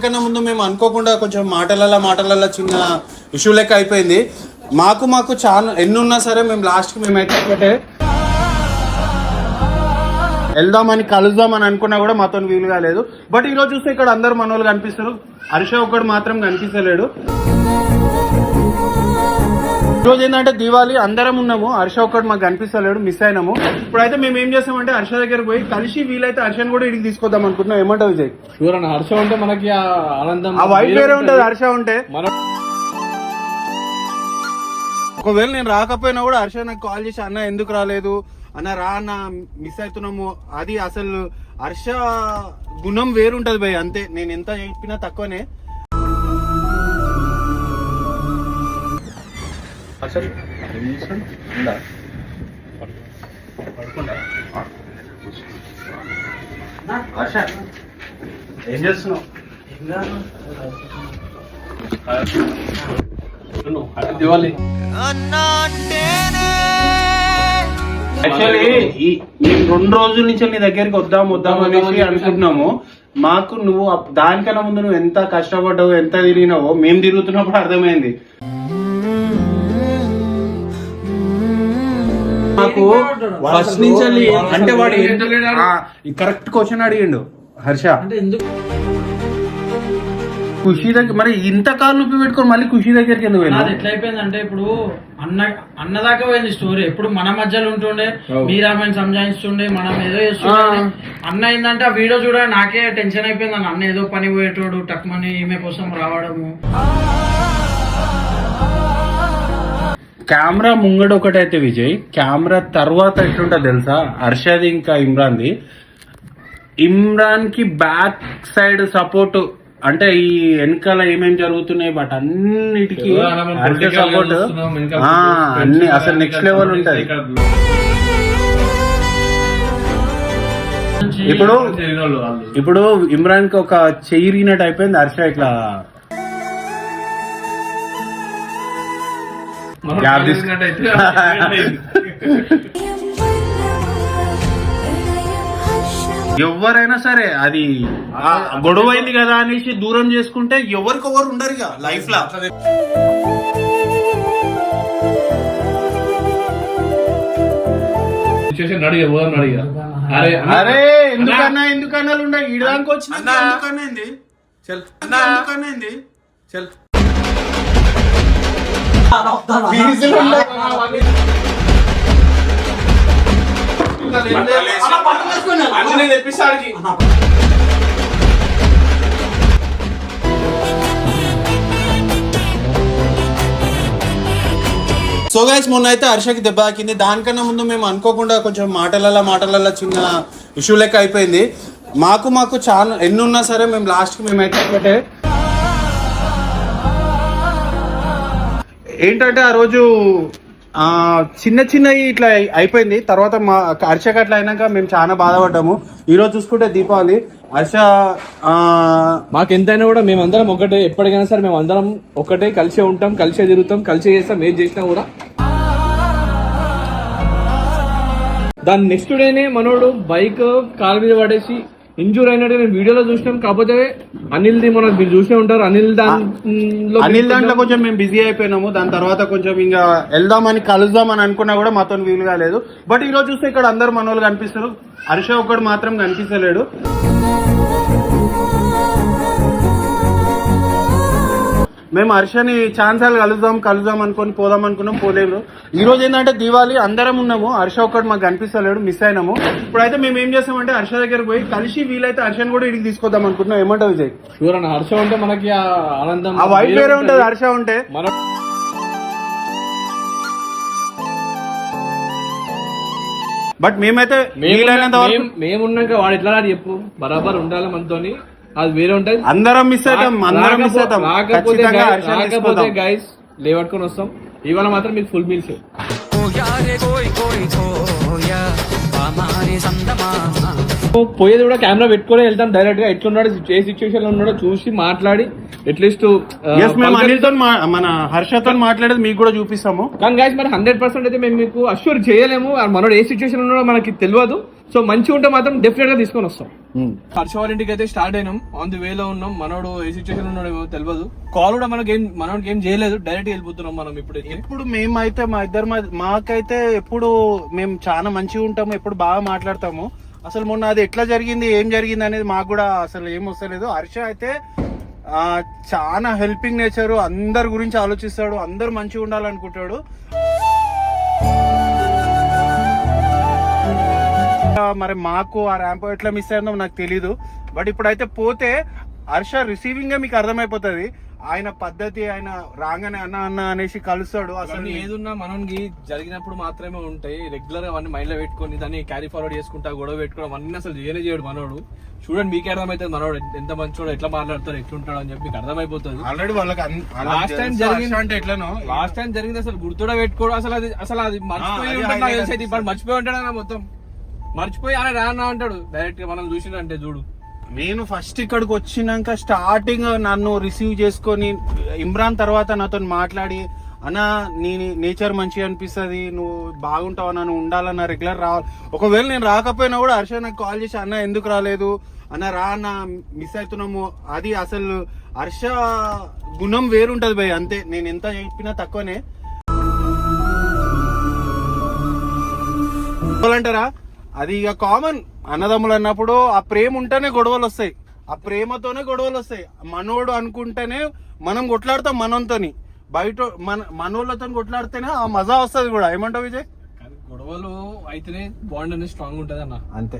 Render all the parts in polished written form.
కన్నా ముందు మేము అనుకోకుండా కొంచెం మాటలల్లో చిన్న ఇష్యూ లెక్క అయిపోయింది. మాకు చాలా ఎన్నున్నా సరే మేము లాస్ట్కి మేమైతే ఒకటే వెళ్దామని కలుద్దామని అనుకున్నా కూడా మాతో వీలు కాలేదు. బట్ ఈరోజు చూస్తే ఇక్కడ అందరు మన వాళ్ళు కనిపిస్తారు, హర్ష ఒక్కడు మాత్రం కనిపిస్తలేడు. ఈరోజు ఏంటంటే దివాళీ, అందరం ఉన్నాము, హర్ష ఒక్కడు మాకు కనిపిస్తలేడు, మిస్ అయినాము. ఇప్పుడైతే మేము ఏం చేస్తామంటే హర్ష దగ్గర పోయి కలిసి వీలైతే హర్షని కూడా ఇడికి తీసుకొద్దాం అనుకుంటున్నాం. ఏమంటావు విజయ్? హర్ష ఉంటే మనకి ఆనందం, ఆ వైఫ్ వేరే ఉంటది. హర్ష ఉంటే ఒకవేళ నేను రాకపోయినా కూడా హర్ష నాకు కాల్ చేసి అన్న ఎందుకు రాలేదు అన్న, రా అన్న మిస్ అవుతున్నాము. అది అసలు హర్ష గుణం వేరుంటది భయ్, అంతే. నేను ఎంత చెప్పినా తక్కువనే. హర్ష ఏం చేస్తున్నావు? దివాళీ యాక్చువల్లీ మేము 2 రోజుల నుంచి నీ దగ్గరికి వద్దాం అనేసి అనుకుంటున్నాము. మాకు నువ్వు దానికన్నా ముందు నువ్వు ఎంత కష్టపడ్డావు, ఎంత తిరిగినావో మేము తిరుగుతున్నప్పుడు అర్థమైంది. మాకు ఫస్ట్ నుంచి అంటే వాడు కరెక్ట్ క్వశ్చన్ అడిగిండు హర్ష. ఖుషి దగ్గర మరి ఇంత కాలు నొప్పి పెట్టుకొని మళ్ళీ ఖుషి దగ్గరికి ఎందుకు వెళ్ళి ఎట్లా అయిపోయిందంటే ఇప్పుడు అన్నదాకా పోయింది స్టోరీ. ఎప్పుడు మన మధ్యలో ఉంటుండే, మీరామని సంజాయిస్తుండే, మనం ఏదో చేస్తుండే. అన్న ఏంటంటే ఆ వీడియో చూడ నాకే టెన్షన్ అయిపోయింది. అన్న ఏదో పని పోయేటోడు టక్మని ఈమె కోసం రావడము. కెమెరా ముంగడు ఒకటైతే విజయ్, కెమెరా తర్వాత ఎట్లుంటా తెలుసా? హర్షది ఇంకా ఇమ్రాన్ది. ఇమ్రాన్ కి బ్యాక్ సైడ్ సపోర్ట్ అంటే ఈ వెనకాల ఏమేమి జరుగుతున్నాయి బట్ అన్నిటికీ హర్ష సపోర్ట్ అన్ని అసలు నెక్స్ట్ లెవెల్ ఉంటది. ఇప్పుడు ఇమ్రాన్ కి ఒక చెయ్యిరిగినట్టు అయిపోయింది. హర్ష ఇట్లా ఎవరైనా సరే అది గొడవ అయింది కదా అనేసి దూరం చేసుకుంటే ఎవరికొవరు ఉండరు ఇక లైఫ్ లో. అరే ఎందుకన్నా ఉండే ఈడదానికి వచ్చి ఎందుకనేంది చల్ సో గైస్, మొన్న అయితే హర్షకి దెబ్బ తాకింది. దానికన్నా ముందు మేము అనుకోకుండా కొంచెం మాటలల్లో చిన్న ఇష్యూ లెక్క అయిపోయింది. మాకు చాలా ఎన్నున్నా సరే మేము లాస్ట్కి మేమైతే ఒకటే ఏంటంటే ఆ రోజు చిన్నవి ఇట్లా అయిపోయింది. తర్వాత మా హర్షకి అట్లా అయినాక మేము చాలా బాధపడ్డాము. ఈ రోజు చూసుకుంటే దీపావళి, హర్ష మాకెంతైనా కూడా మేమందరం ఒకటే, ఎప్పటికైనా సరే మేము అందరం ఒకటే, కలిసే ఉంటాం, కలిసే తిరుగుతాం, కలిసే చేస్తాం. ఏం చేసినా కూడా దాని నెక్స్ట్ డేనే మనోడు బైక్ కాలు మీద పడేసి ఇంజూర్ అయినట్టు నేను వీడియోలో చూసినాం. కాకపోతే అనిల్ ది మనం మీరు చూసే ఉంటారు. అనిల్ దాంట్లో కొంచెం మేము బిజీ అయిపోయినాము. దాని తర్వాత కొంచెం ఇంకా వెళ్దామని కలుద్దామని అనుకున్నా కూడా మాతో వీలు కాలేదు. బట్ ఈ రోజు చూస్తే ఇక్కడ అందరు మన వాళ్ళు కనిపిస్తారు, హర్ష ఒక్కడు మాత్రం కనిపిస్తలేడు. మేము హర్షని ఛాన్సాలు కలుద్దాం అనుకుని పోదాం అనుకున్నాం, పోలేదు. ఈ రోజు ఏంటంటే దివాళీ, అందరం ఉన్నాము, హర్ష ఒక్కడు మాకు కనిపిస్తలేడు, మిస్ అయినాము. ఇప్పుడైతే మేము ఏం చేస్తామంటే హర్ష దగ్గర పోయి కలిసి వీలైతే హర్షని కూడా ఇడికి తీసుకొద్దాం అనుకుంటున్నాం. ఏమంటావు విజయ్? హర్ష ఉంటే మనకి ఆనందం, ఆ వైఫ్ వేరే ఉంటది. హర్ష ఉంటే బట్ మేమైతే మేమున్నాక వాడు ఎట్లా చెప్పు, బరాబర్ ఉండాలి మనతోని, అది వేరే ఉంటది. అందరం మిస్ అవుతాం. రాకపోతే గైస్ లేవట్టుకొని వస్తాం. ఇవాళ మాత్రం మీకు ఫుల్ మీల్స్. పోయేది కూడా కెమెరా పెట్టుకొని వెళ్తాం డైరెక్ట్ గా. ఎట్లున్నాడు, ఏ సిచ్యువేషన్ లో ఉన్నాడో చూసి మాట్లాడి అట్లీస్ట్ మన హర్షతో మాట్లాడేది మీకు కూడా చూపిస్తాము. కానీ గైస్ మరి 100% అయితే మేము మీకు అష్యూర్ చేయలేము. మనోడు ఏ సిచ్యువేషన్ ఉన్నాడో మనకి తెలియదు. సో మంచిగా ఉంటే మాత్రం డెఫినెట్ గా తీసుకొని వస్తాం. హర్ష వాళ్ళ ఇంటికి అయితే స్టార్ట్ అయినాం, ఆన్ ది వే లో ఉన్నాం. మనోడు ఏ సిచ్యువేషన్ ఉన్నాడో తెలియదు. కాల్ కూడా మనోడికి ఏం చేయలేదు, డైరెక్ట్ వెళ్ళిపోతున్నాం మనం. ఇప్పుడు మేమైతే మా ఇద్దరు మాకైతే ఎప్పుడు మేము చాలా మంచిగా ఉంటాము, ఎప్పుడు బాగా మాట్లాడతాము. అసలు మొన్న అది ఎట్లా జరిగింది, ఏం జరిగింది అనేది మాకు కూడా అసలు ఏం వస్తలేదు. హర్ష అయితే చాలా హెల్పింగ్ నేచర్, అందరి గురించి ఆలోచిస్తాడు, అందరు మంచిగా ఉండాలనుకుంటాడు. మరి మాకు ఆ ర్యాంప్ ఎట్లా మిస్ అయిందో నాకు తెలీదు. బట్ ఇప్పుడైతే పోతే హర్ష రిసీవింగ్ మీకు అర్థమైపోతుంది. ఆయన పద్ధతి, ఆయన రాగానే అన్న అన్న అనేసి కలుస్తాడు. అసలు ఏదున్నా మనకి జరిగినప్పుడు మాత్రమే ఉంటాయి. రెగ్యులర్ గా అవన్నీ మైండ్ లో పెట్టుకొని దాన్ని క్యారీ ఫార్వర్డ్ చేసుకుంటా, గొడవ పెట్టుకోవడం అన్ని అసలు చేయడు మనోడు. చూడండి, మీకే అర్థమవుతుంది మనోడు ఎంత మంచోడు, ఎట్లా మాట్లాడతాడు, ఎట్లుంటాడు అని చెప్పి మీకు అర్థమైపోతుంది. ఆల్రెడీ వాళ్ళకి లాస్ట్ టైం జరిగింది అసలు గుర్తుడా పెట్టుకోవడం, అసలు అది మర్చిపోయి ఉంటాడు నాకు తెలిసి. ఇప్పుడు మర్చిపోయి ఉంటాడు మొత్తం, మర్చిపోయి అలా రానా అంటాడు డైరెక్ట్ గా. మనం చూసిందంటే చూడు, నేను ఫస్ట్ ఇక్కడికి వచ్చినాక స్టార్టింగ్ నన్ను రిసీవ్ చేసుకొని ఇమ్రాన్ తర్వాత నాతో మాట్లాడి, అన్న నీ నేచర్ మంచిగా అనిపిస్తుంది, నువ్వు బాగుంటావు, నన్ను ఉండాలన్న, రెగ్యులర్ రావాలి. ఒకవేళ నేను రాకపోయినా కూడా హర్ష నాకు కాల్ చేసి అన్న ఎందుకు రాలేదు అన్న, రా అన్న మిస్ అవుతున్నాము. అది అసలు హర్ష గుణం వేరుంటది భయ్, అంతే. నేను ఎంత చెప్పినా తక్కువనే అంటారా. అది ఇక కామన్, అన్నదమ్ములు అన్నప్పుడు ఆ ప్రేమ ఉంటేనే గొడవలు వస్తాయి, ఆ ప్రేమతోనే గొడవలు వస్తాయి. మనోడు అనుకుంటేనే మనం కొట్లాడతాం మనంతోని, బయట మనోళ్ళతో కొట్లాడితేనే ఆ మజా వస్తుంది కూడా. ఏమంటావు విజయ్? గొడవలు అయితేనే బాండ్ అనేది స్ట్రాంగ్ ఉంటది అన్న, అంతే.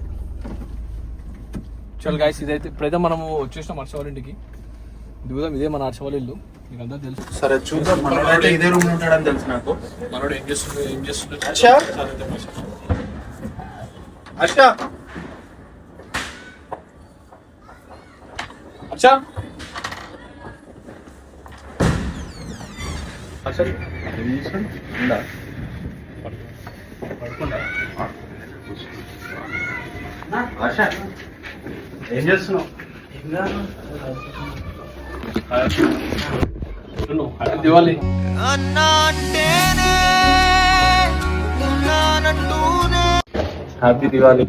చల్ గైస్, ఇప్పుడైతే మనము వచ్చేసినాం హర్ష వాళ్ళ ఇంటికి. దిగుదాం, ఇదే మన హర్ష వాళ్ళ ఇల్లు, మీకు అందరూ తెలుసు. సరే చూద్దాం, మనోడైతే ఇదే రూమ్ ఉంటాడని తెలుసు నాకు. మనోడు ఏం చేస్తుండే హర్ష, హర్ష, అచ్చా ఏం చేస్తున్నావు? దివాలి హ్యాపీ దివాలి.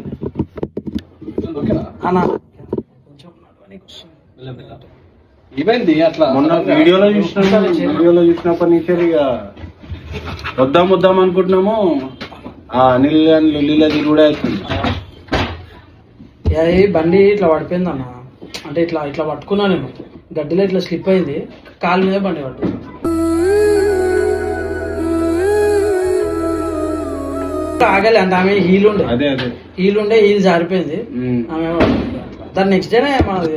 ఏమైంది అట్లా? మొన్న వీడియోలో చూసినప్పటి నుంచి ఇక వద్దాం అనుకుంటున్నాము. ఆ అనిల్ అని లొల్లిలో కూడా అవుతుంది. బండి ఇట్లా పడిపోయింది అన్న, అంటే ఇట్లా పట్టుకున్నా నేను, గడ్డిలో ఇట్లా స్లిప్ అయింది, కాలు మీద బండి పట్టింది. ఆగలే అంటే ఆమె హీల్ ఉండే హీల్ జారిపోయింది. ఆమె దాని నెక్స్ట్ డేనే మనది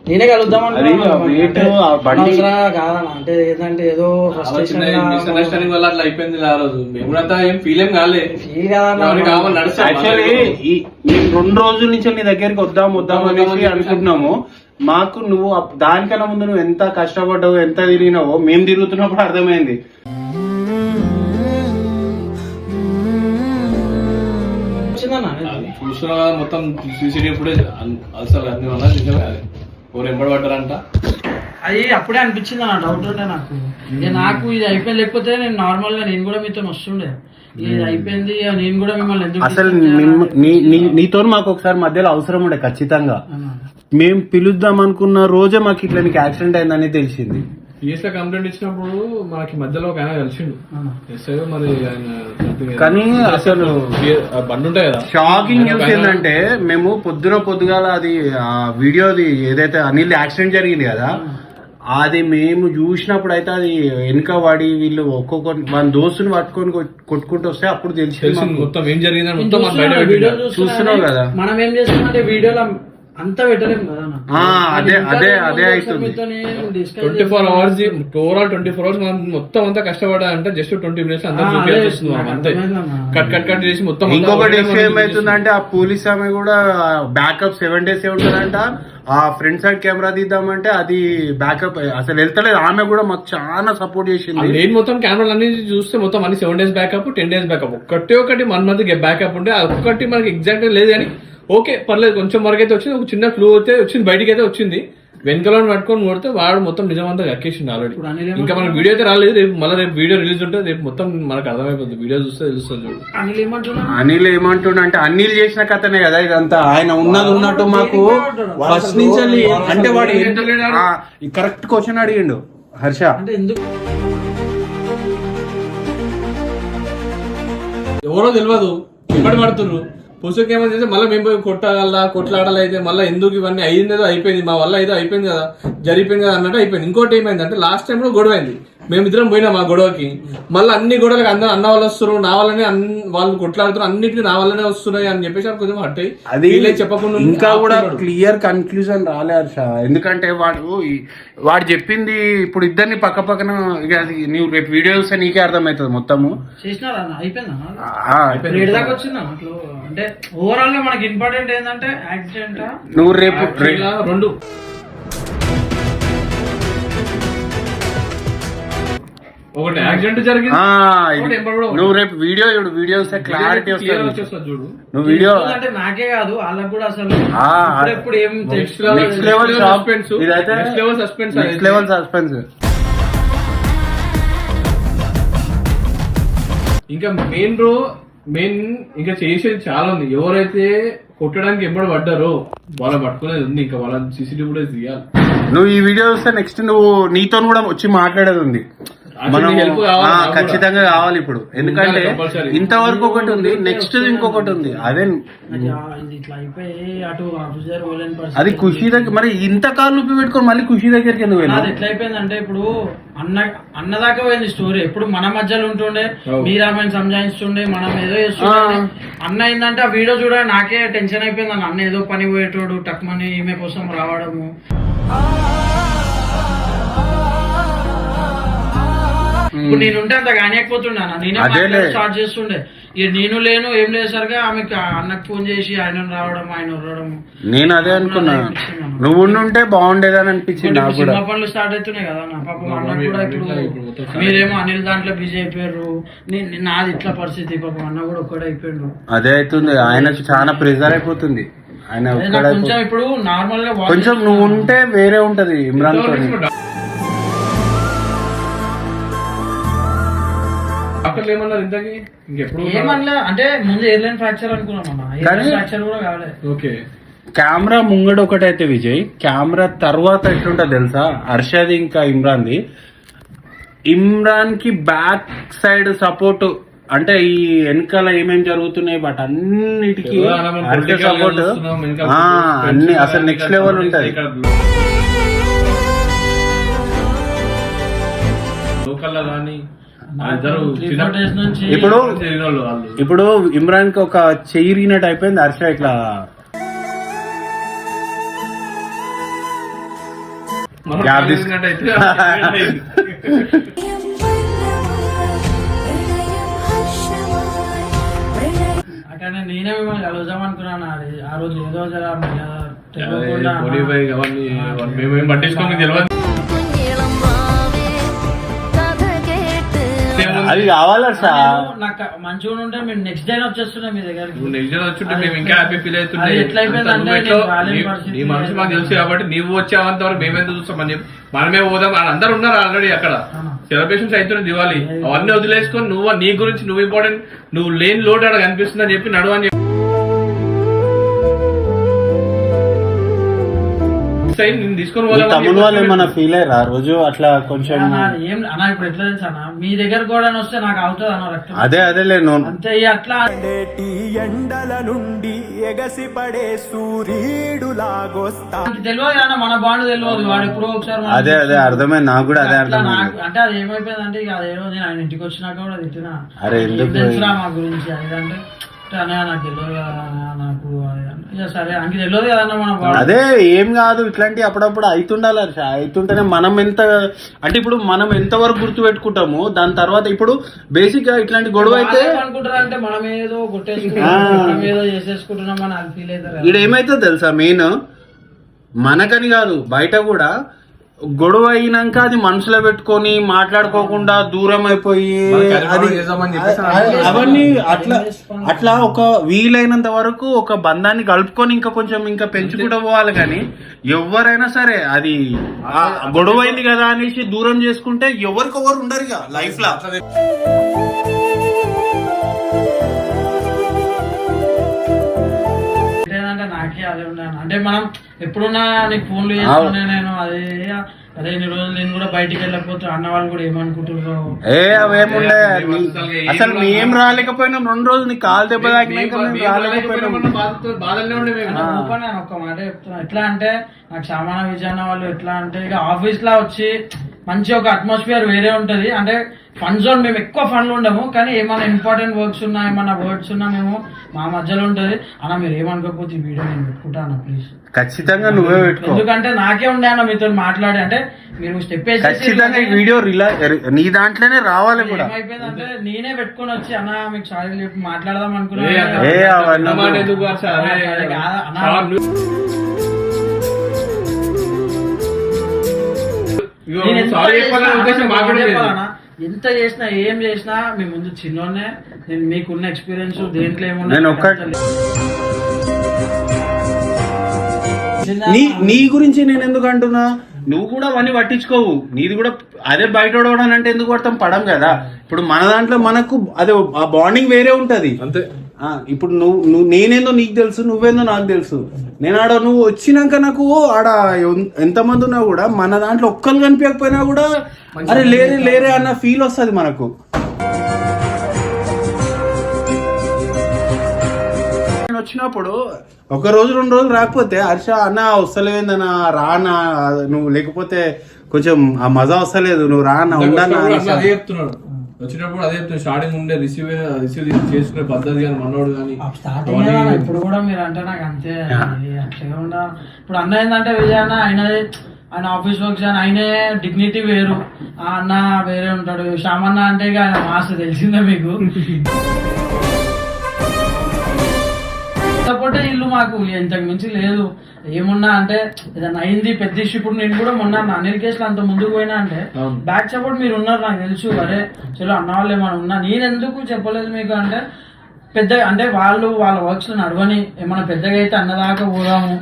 నేనే కలుద్దాం అనుకున్నా కాదన్న. అంటే ఏంటంటే ఏదో మిస్అండర్స్టాండింగ్ వల్ల అట్లా అయిపోయింది ఆ రోజు. మేము ఏం ఫీల్ యాక్చువల్లీ 2 రోజుల నుంచి నీ దగ్గరికి వద్దాం అనేసి అనుకుంటున్నాము. మాకు నువ్వు దానికన్నా ముందు నువ్వు ఎంత కష్టపడ్డావు, ఎంత తిరిగినావో మేము తిరుగుతున్నప్పుడు అర్థమైంది. చూస్తున్నా కదా మొత్తం సీసీటీవీ ఫుటేజ్ అసలు అన్ని వల్ల నిజమే. ఎవరు ఎంబడి పడ్డారంట అది అప్పుడే అనిపించింది అన్న, డౌట్ ఉండే నాకు ఇది అయిపోయింది. లేకపోతే నేను నార్మల్ గా నేను కూడా మీతో వస్తుండే, ఇది అయిపోయింది నేను కూడా మిమ్మల్ని ఎందుకు అసలు నీతో మాకు ఒకసారి మధ్యలో అవసరం ఉండే ఖచ్చితంగా. మేము పిలుద్దాం అనుకున్న రోజే మాకు ఇట్లా నీకు యాక్సిడెంట్ అయిందని తెలిసింది. పిఎస్ లో కంప్లైంట్ ఇచ్చినప్పుడు మనకి మధ్యలో ఒక ఆయన కలిసిండు ఎస్ఐ. మరి కానీ అసలు బండి ఉంటాయి కదా, షాకింగ్ న్యూస్ ఏంటంటే మేము పొద్దుగాల అది వీడియోది ఏదైతే అనిల్ యాక్సిడెంట్ జరిగింది కదా, అది మేము చూసినప్పుడు అయితే అది వెనుక వాడి వీళ్ళు ఒక్కొక్క మన దోస్తుని పట్టుకొని కొట్టుకుంటూ వస్తే అప్పుడు తెలిసింది మొత్తం ఏం జరిగిందని. చూస్తున్నావు కదా, మనం ఏం చేస్తున్నాం వీడియోలో అంతా పెట్టలేము కదా. అదే అవుతుంది. 24 hours ఓవరాల్ 24 hours మనం మొత్తం అంతా కష్టపడాలంటే జస్ట్ 20 minutes అంతే కట్ చేసి మొత్తం. ఇంకొకటి ఏమైతుందంటే ఆ పోలీస్ ఆమె కూడా బ్యాకప్ 7 days ఉంటుందంట. ఆ ఫ్రంట్ సైడ్ కెమెరా తీద్దామంటే అది బ్యాకప్ అసలు వెళ్తలేదు. ఆమె కూడా మాకు చాలా సపోర్ట్ చేసింది. నేను మొత్తం కెమెరాలు అన్ని చూస్తే మొత్తం అన్ని 7 days బ్యాకప్, 10 days బ్యాకప్, ఒకటి 1 month బ్యాకప్ ఉంటే ఒక్కటి మనకి ఎగ్జాక్ట్ లేదు. కానీ ఓకే పర్లేదు, కొంచెం వరకు అయితే వచ్చింది, ఒక చిన్న ఫ్లూ అయితే వచ్చింది, బయటికి అయితే వచ్చింది. వెనకలో పట్టుకొని కొడితే వాడు మొత్తం నిజమంతా కక్కేసిండు ఆల్రెడీ. ఇప్పుడు అనిల్ ఇంకా మనకి వీడియో అయితే రాలేదు, రేపు మళ్ళీ రేపు వీడియో రిలీజ్ ఉంటుంది, రేపు మొత్తం మనకు అర్థమైపోతుంది, వీడియో చూస్తే తెలుస్తుంది చూడు. అనిల్ ఏమంటుండ అంటే అనిల్ చేసిన కథనే కదా ఇదంతా. ఆయన ఉన్నది ఉన్నట్టు మాకు ఫస్ట్ నుంచి అంటే వాడు కరెక్ట్ క్వశ్చన్ అడిగిండు హర్ష. అంటే ఎందుకు ఎవరో తెలియదు ఇప్పటి పడుతున్నారు పుస్తకం ఏమో చేస్తే మళ్ళీ మేము పోయి కొట్లాడాలి అయితే మళ్ళీ ఎందుకు ఇవన్నీ అయిందేదో అయిపోయింది, మా వల్ల ఏదో అయిపోయింది కదా, జరిగిపోయింది కదా అన్నట్టు అయిపోయింది. ఇంకోటి ఏమైంది అంటే లాస్ట్ టైం లో గొడవ అయింది, మేమిద్దరం పోయినాం ఆ గొడవకి, మళ్ళీ అన్ని గొడవలకు అందరూ అన్న వాళ్ళు వస్తారు, నా వల్లనే వాళ్ళు కొట్లాడుతున్నారు, అన్నిటికీ నా వల్లనే వస్తున్నాయి అని చెప్పేసి అది కొంచెం హట్ అది అయ్యి చెప్పకుండా ఇంకా కూడా క్లియర్ కన్క్లూజన్ రాలే హర్ష. ఎందుకంటే వాడు చెప్పింది ఇప్పుడు ఇద్దరిని పక్క పక్కన ఇక అది నువ్వు రేపు వీడియో చూస్తే నీకే అర్థమవుతుంది మొత్తము. చేసినారా అయిపోయిందా అంటే ఓవరాల్ గా మనకి ఇంపార్టెంట్ ఏంటంటే యాక్సిడెంట్ నువ్వు రేపు రెండు ఒకటి యాక్సిడెంట్ జరిగింది, నువ్వు రేపు వీడియో చూడు, వీడియో వస్తే క్లారిటీ వస్తుంది చూడు. నువ్వు వీడియో అంటే నాకే కాదు వాళ్ళకి కూడా అసలు ఇప్పుడు ఏం నెక్స్ట్ లెవెల్ సస్పెన్స్, ఇదైతే నెక్స్ట్ లెవెల్ సస్పెన్స్. ఇంకా మెయిన్ ఇంకా చేసేది చాలా ఉంది. ఎవరైతే కొట్టడానికి ఎప్పుడు పడ్డారో వాళ్ళ పట్టుకునేది ఉంది, ఇంకా వాళ్ళ సీసీటీవీ కూడా తీయాలి. నువ్వు ఈ వీడియో చూస్తే నెక్స్ట్ నువ్వు నీతో కూడా వచ్చి మాట్లాడేది ఉంది, మనం ఖచ్చితంగా కావాలి ఇప్పుడు. ఎందుకంటే ఇంతవరకు ఒకటి ఉంది, నెక్స్ట్ ఇంకొకటి ఉంది. అదే ఇట్లా అయిపోయి అటు ఆఫీసర్ అది ఖుషి దగ్గర మరి ఇంత కాళ్ళు నొప్పి పెట్టుకొని మళ్ళీ ఖుషి దగ్గరికి ఎందుకు వెళ్ళి ఎట్లా అయిపోయిందంటే ఇప్పుడు అన్నదాకా పోయింది స్టోరీ. ఎప్పుడు మన మధ్యలో ఉంటుండే, మీరామని సంజాయిస్తుండే, మనం ఏదో చేస్తుండే. అన్న ఏంటంటే ఆ వీడియో చూడ నాకే టెన్షన్ అయిపోయింది. అన్న ఏదో పని పోయేటోడు టక్మని ఈమె కోసం రావడము. ఇప్పుడు నేనుంటే అంత కానియకపోతుండే, నేనే స్టార్ట్ చేస్తుండే. నేను లేను ఏం లేసరిగా ఆమెకు అన్నకు ఫోన్ చేసి ఆయన రావడం ఆయన ఉండడం. నేను అదే అనుకున్నా, నువ్వు ఉంటే బాగుండేదని అనిపించింది. సినిమా పనులు స్టార్ట్ అవుతున్నాయి కదా నా పాపం. అన్న కూడా ఇప్పుడు మీరేమో అనిల్ దాంట్లో బిజీ అయిపోయారు, నాది ఇట్లా పరిస్థితి. పాపం అన్న కూడా ఒక్కడే అయిపోయాడు. అదే అవుతుంది, ఆయనకు చాలా ప్రెజర్ అయిపోతుంది. ఆయన కొంచెం ఇప్పుడు నార్మల్ గా కొంచెం నువ్వు ఉంటే వేరే ఉంటది ఇమ్రాన్ తో. ఏమన్నా అంటే ముందు ఎయిర్లైన్ ఫ్రాక్చర్ అనుకున్నాం, ఫ్రాక్చర్ కూడా కాలేదు. ఓకే, కెమెరా ముంగడు ఒకటైతే విజయ్, కెమెరా తర్వాత ఎట్లుంటది తెలుసా హర్షది ఇంకా ఇమ్రాన్ది. ఇమ్రాన్ కి బ్యాక్ సైడ్ సపోర్ట్ అంటే ఈ వెనకాల ఏమేమి జరుగుతున్నాయి బట్ అన్నిటికీ హర్ష సపోర్ట్ అన్ని అసలు నెక్స్ట్ లెవెల్ ఉంటది. ఇప్పుడు ఇమ్రాన్ కి ఒక చెయ్యినట్టు అయిపోయింది. హర్ష ఇట్లా నేనే మిమ్మల్ని కలుద్దాం అనుకున్నాను ఆ రోజు. ఏదో పట్టించుకోని తెలియదు, అది కావాలా నాకు మంచిగా ఉంటే మేము నెక్స్ట్ డే వచ్చేస్తున్నాం మీ దగ్గరికి. నెక్స్ట్ డే వచ్చుంటే మేము ఇంకా హ్యాపీ ఫీల్ అవుతుండే. నీ మనసు మాకు తెలుసు కాబట్టి నీవు వచ్చేంత వరకు మేమెంత చూస్తామని చెప్పి మనమే పోదాం. అందరు ఉన్నారు ఆల్రెడీ అక్కడ, సెలబ్రేషన్స్ అవుతున్నాయి దివాళీ. అవన్నీ వదిలేసుకొని నువ్వు నీ గురించి నువ్వు ఇంపార్టెంట్, నువ్వు లేని లోడ్ అక్కడ కనిపిస్తుంది అని చెప్పి నడువు అని చెప్పి తమ్ముడు వాళ్ళు ఏమన్నా ఫీల్ అయ్యారా ఆ రోజు అట్లా కొంచెం? ఏం అన్నా ఇప్పుడు ఎట్లా తెలుసా మీ దగ్గర కూడా వస్తే నాకు అవుతుంది అన్న రక్తం. అదేలే అంతే అట్లా ఎండల నుండి ఎగసి పడే సూర్యుడు లాగొస్తా తెలియదు అన్న, మన బాండ్ తెలియదు. వాడు ఎప్పుడో ఒకసారి అదే అర్థమైంది నాకు కూడా. అదే అర్థం అంటే అది ఏమైపోయింది అంటే ఇక అదేదో నేను ఆయన ఇంటికి వచ్చినాక కూడా తిట్టినా, అరే ఎందుకు తెలుసురా మా గురించి అదంటే నాకు తెలియదు కదా నాకు సరే అంకి తెలియదు కదన్నా మనం. అదే ఏం కాదు, ఇట్లాంటి అప్పుడప్పుడు అవుతుండాలి. అవుతుంటేనే మనం ఎంత అంటే ఇప్పుడు మనం ఎంత వరకు గుర్తు పెట్టుకుంటాము దాని తర్వాత. ఇప్పుడు బేసిక్ గా ఇట్లాంటి గొడవ అయితే అనుకుంటారంటే మనం ఏదో కొట్టేసుకుంటాం ఏదో చేసేసుకుంటున్నాం అని అది ఫీల్ అవుతారు. ఇక్కడ ఏమైతే తెలుసా మెయిన్ మనకని కాదు బయట కూడా గొడవ అయినాక అది మనసులో పెట్టుకొని మాట్లాడుకోకుండా దూరం అయిపోయి అవన్నీ అట్లా ఒక వీలైనంత వరకు ఒక బంధాన్ని కలుపుకొని ఇంకా కొంచెం ఇంకా పెంచుకుంటూ పోవాలి. కానీ ఎవరైనా సరే అది గొడవ అయింది కదా అనేసి దూరం చేసుకుంటే ఎవరికొవరు ఉండరు ఇక లైఫ్ లో. నాకే అదే ఉన్నాను అంటే మనం ఎప్పుడున్నా నీకు ఫోన్లు చేస్తున్నా నేను అదే ఇన్ని రోజులు నేను కూడా బయటికి వెళ్ళకపోతే అన్న వాళ్ళు కూడా ఏమనుకుంటున్నారు. అవేముండే అసలు మేం రాలేకపోయినాం 2 రోజులు నీ కాలు దెబ్బ తాకినాక రాలేకపోయినాం. ఒక్క మాట చెప్తున్నా, ఎట్లా అంటే నాకు సామాన విజయన్న వాళ్ళు ఎట్లా అంటే ఇక ఆఫీస్ లా వచ్చి మంచి ఒక అట్మాస్ఫియర్ వేరే ఉంటది. అంటే ఫన్ జోన్, మేము ఎక్కువ ఫన్లు ఉండము కానీ ఏమైనా ఇంపార్టెంట్ వర్క్స్ ఉన్నా ఏమన్నా వర్డ్స్ ఉన్నా మేము మా మధ్యలో ఉంటది. అన్న మీరు ఏమనుకోకపోతే ఈ వీడియో నేను పెట్టుకుంటా అన్న ప్లీజ్. ఖచ్చితంగా నువ్వే పెట్టుకో, ఎందుకంటే నాకే ఉండే అన్న మీతో మాట్లాడి. అంటే మీరు స్టెప్ ఖచ్చితంగా ఈ వీడియో నీ దాంట్లోనే రావాలి కూడా. ఏమైపోయిందంటే నేనే పెట్టుకొని వచ్చి అన్న మీకు సారీ చెప్పి మాట్లాడదాం అనుకున్నా. ఎంత చేసినా ఏం చేసినా మీ ముందు చిన్నోనే. నేను మీకున్న ఎక్స్పీరియన్స్ దేంట్లో నీ గురించి నేను ఎందుకు అంటున్నా, నువ్వు కూడా అవన్నీ పట్టించుకోవు. నీది కూడా అదే బయట అంటే ఎందుకు పడతాం, పడం కదా. ఇప్పుడు మన దాంట్లో మనకు అదే ఆ బాండింగ్ వేరే ఉంటది అంతే. ఇప్పుడు నువ్వు నేనేందో నీకు తెలుసు, నువ్వేందో నాకు తెలుసు. నేను ఆడ నువ్వు వచ్చినాక నాకు ఆడ ఎంతమంది ఉన్నా కూడా మన దాంట్లో ఒక్కరు కనిపించకపోయినా కూడా అరే లేరే లేరే అన్న ఫీల్ వస్తుంది మనకు. వచ్చినప్పుడు 1 రోజు 2 రోజులు రాకపోతే హర్ష అన్న వస్తలేదన్నా రానా, నువ్వు లేకపోతే కొంచెం ఆ మజా వస్తలేదు, నువ్వు రానా ఉండన్నా చెప్తున్నాడు. వచ్చినప్పుడు అదే స్టార్టింగ్ ఉండే రిసీవ్ చేసుకునే పద్ధతి కానీ మనోడు కానీ స్టార్టింగ్. ఇప్పుడు కూడా మీరు అంటే నాకు అంతే అట్లా ఉండాలి. ఇప్పుడు అన్న ఏంటంటే విజయన్న ఆయన ఆఫీస్ వర్క్స్ అని ఆయనే డిగ్నిటీ వేరు, అన్న వేరే ఉంటాడు. శ్యామన్న అంటే ఇక ఆయన మాస్ తెలిసిందే మీకు. సపోర్టే ఇల్లు మాకు ఇంతకు మించి లేదు. ఏమున్నా అంటే ఏదన్నా అయింది పెద్ద ఇష్యూ. ఇప్పుడు నేను కూడా మొన్న అనిల్ కేసులో అంత ముందుకు పోయినా అంటే బ్యాక్ సపోర్ట్ మీరు ఉన్నారు నాకు తెలుసు. అరే చలో అన్న వాళ్ళు ఏమైనా ఉన్నా నేను ఎందుకు చెప్పలేదు మీకు అంటే పెద్ద అంటే వాళ్ళ వర్క్స్ నడవని ఏమన్నా పెద్దగా అయితే అన్నదాకా పోదాము.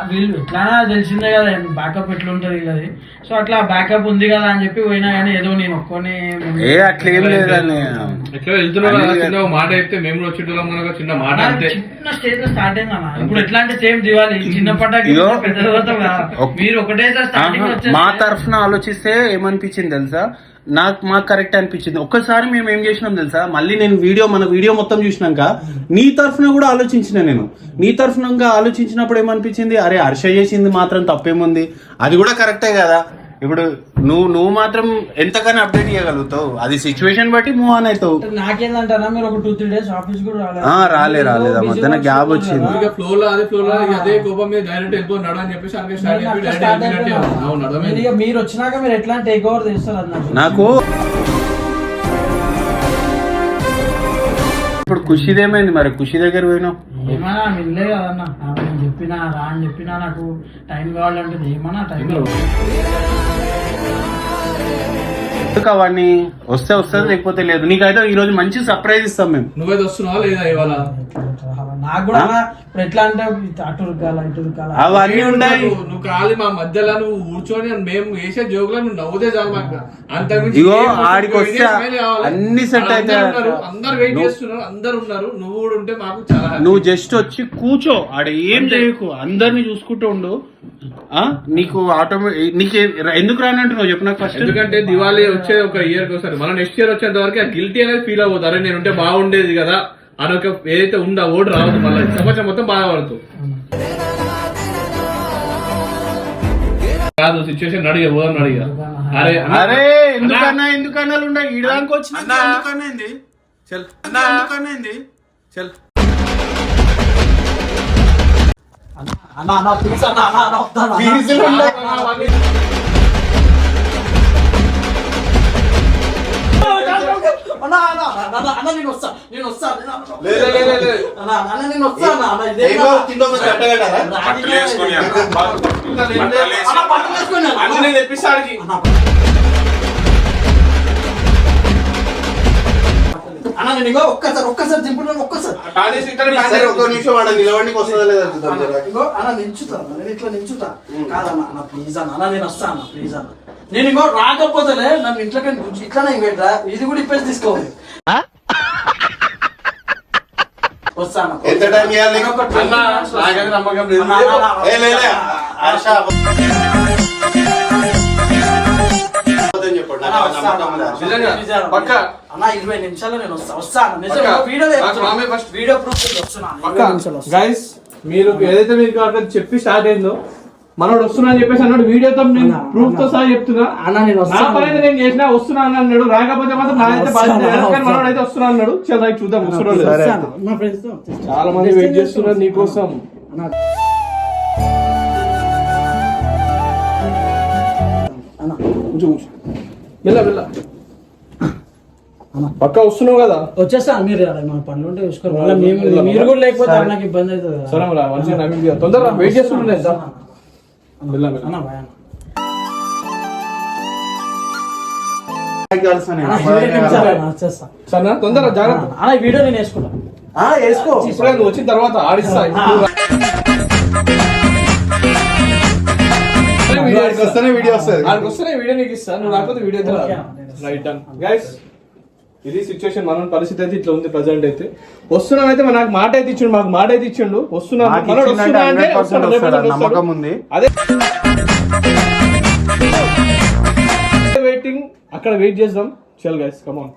వీళ్ళు ఎట్లా తెలిసిందే కదా బ్యాకప్ ఎట్లుంటది వీళ్ళది. సో అట్లా బ్యాకప్ ఉంది కదా అని చెప్పి పోయినా కానీ ఏదో నేను ఒక్కని మాట అయితే మేము చిన్న మాట చిన్న స్టేజ్ లో స్టార్ట్ అయింది అన్న. ఇప్పుడు ఎట్లా అంటే సేమ్ దివాలి చిన్న పటాకి మీరు ఒకటే స్టార్టింగ్. మా తరఫున ఆలోచిస్తే ఏమనిపించింది తెలుసా, మాకు కరెక్ట్ అనిపించింది. ఒక్కసారి మేము ఏం చేసినాం తెలుసా, మళ్ళీ నేను మన వీడియో మొత్తం చూసినాక నీ తరఫున కూడా ఆలోచించిన. నేను నీ తరఫున ఆలోచించినప్పుడు ఏమనిపించింది, అరే హర్ష చేసింది మాత్రం తప్పేముంది, అది కూడా కరెక్టే కదా. ఇప్పుడు నువ్వు మాత్రం ఎంతకన్నా అప్డేట్ చేయగలుగుతావు, అది సిచ్యువేషన్ బట్టి మూవ్ ఆన్ అవుతావు. నాకేందంటారా మీరు ఒక 2-3 days ఆఫీస్ కూడా రాలేదు మధ్యన గ్యాప్ వచ్చింది. మీరు వచ్చినాక మీరు ఎట్లా టేక్ ఓవర్ చేస్తారు నాకు. ఇప్పుడు ఖుషిదేమైంది మరి, ఖుషి దగ్గర పోయినావు ఏమన్నా వినలే కదన్నా. నేను చెప్పినా రా అని చెప్పినా నాకు టైం కావాలంటే ఏమన్నా టైం అవన్నీ వస్తుంది లేకపోతే లేదు. నీకైతే ఈ రోజు మంచి సర్ప్రైజ్ ఇస్తాం మేము. నువ్వైతే వస్తున్నావా లేదా ఇవాళ? నాకు కూడా ఇప్పుడు ఎట్లా అంటే అటు రుక్కాల ఇటు రుక్కాల అవన్నీ ఉన్నాయి. నువ్వు కాలి మా మధ్యలో నువ్వు కూర్చొని మేము వేసే జోకులో నువ్వు నవ్వుతే చాలు మాకు. ఇగో ఆడికి వస్తే అన్ని సెట్ అయితే అందరు వెయిట్ చేస్తున్నారు, అందరు ఉన్నారు. నువ్వు కూడా ఉంటే మాకు చాలా. నువ్వు జస్ట్ వచ్చి కూర్చో, ఆడ ఏం చేయకు, అందరినీ చూసుకుంటూ ఉండు. నీకు ఆటోమేటిక్ నీకు ఎందుకు రానంటున్నావు చెప్పు నాకు ఫస్ట్. ఎందుకంటే దివాళీ వచ్చేది ఒక ఇయర్ కి ఒకసారి, మనం నెక్స్ట్ ఇయర్ వచ్చేంత వరకు ఆ గిల్టీ అనేది ఫీల్ అవుతారు. నేను ఉంటే బాగుండేది కదా అదొక ఏదైతే ఉందా ఓటు రావద్దు, మళ్ళీ సంవత్సరం మొత్తం బాధపడుతూ కాదు. సిచ్యువేషన్ అడిగే పోదాం అడిగా. అరే ఎందుకన్నా ఉండే ఈడదానికి వచ్చింది చల్ అన్న అన్న అన్న అన్న నేను వస్తా నేను వస్తా అన్న అన్న నేను వస్తా అన్న ఇదే కిలో కట్టగలరా పట్టులు వేసుకొని అన్ని నేను తెప్పిస్తాడికి అన్న నేను ఇంకో ఒక్కసారి దింపుతాను ఒక్కసారి సరే ఒక నిమిషం ఆడ నిలబడికి వస్తుందా లేదా చూద్దాం జరా. ఇంకో అన్న నించుతా నేను ఇట్లా నించుతా కాదన్న అన్న ప్లీజ్ అన్న నేను వస్తా అన్న ప్లీజ్ అన్న నేను ఇంకో రాకపోతేలే నన్ను ఇంట్లోకి ఇట్లానే పెట్టరా ఇది కూడా ఇప్పేసి తీసుకోవాలి వస్తా అన్న ఎంత టైం ఇవ్వాలి నీకు? అన్న నాకైతే నమ్మకం లేదు ఏ లే హర్ష అబద్ధం చెప్పండి నాకు నమ్మకం లేదు హర్ష. నిజంగా పక్క అన్న 20 నిమిషాల్లో నేను వస్తా అన్న నిజం పక్కా. వీడియో నాకు మామే first వీడియో ప్రూఫ్ వస్తున్నా పక్క గైస్ మీరు ఏదైతే మీకు అక్కడ చెప్పి స్టార్ట్ అయిందో మనోడు వస్తున్నా అని చెప్పేసి అన్నాడు వీడియోతో నేను ప్రూఫ్ తో సహా చెప్తున్నా అన్న నేను నా వస్తా పని అయితే నేను చేసినా వస్తున్నా అని అన్నాడు రాకపోతే మాత్రం నాదైతే బాధ్యత లేదు. కానీ మనోడు అయితే వస్తున్నా అన్నాడు చాలా రైట్ చూద్దాం వస్తున్నాడు లేదో. నా ఫ్రెండ్స్ తో చాలా మంది వెయిట్ చేస్తున్నారు నీకోసం అన్న కూర్చో కూర్చో వెళ్ళ వెళ్ళ పక్క వస్తున్నావు కదా వచ్చేస్తా మీరు మన పనులు ఉంటే చూసుకోరు మళ్ళీ మీరు కూడా లేకపోతే నాకు ఇబ్బంది అవుతుంది కదా. సరే రా మంచిగా నవ్వి తొందరగా వెయిట్ చేస్తున్నాను ఎంత వెళ్ళ వెళ్ళ అన్న భయ అన్న. నాకు తెలుసు నేను. అన్న 20 నిమిషాలు అన్న, వచ్చేస్తా సరేనా తొందరగా జాగ్రత్త అన్న ఈ వీడియో నేను వేసుకుంటా వేసుకో ఇప్పుడే నువ్వు వచ్చిన తర్వాత ఆడిస్తా ఆడికి వస్తేనే వీడియో వస్తుంది ఆడికి వస్తేనే వీడియో నీకు ఇస్తా నువ్వు రాకపోతే వీడియో రైట్ డన్ గైస్ ఇది సిచ్యువేషన్ మన పరిస్థితి అయితే ఇట్లా ఉంది ప్రజెంట్ అయితే వస్తున్నాం అయితే నాకు మాట అయితే ఇచ్చిండు మాకు మాట అయితే ఇచ్చిండు వస్తున్నా నాకు మనోడు ఇచ్చిండంటే వస్తున్నా అంటే 100% వస్తాడు, వస్తాడు, రేపటి వస్తాడు. నమ్మకం ఉంది. అదే వెయిటింగ్ అక్కడ వెయిట్ చేద్దాం చల్ గైస్ కమ్ ఆన్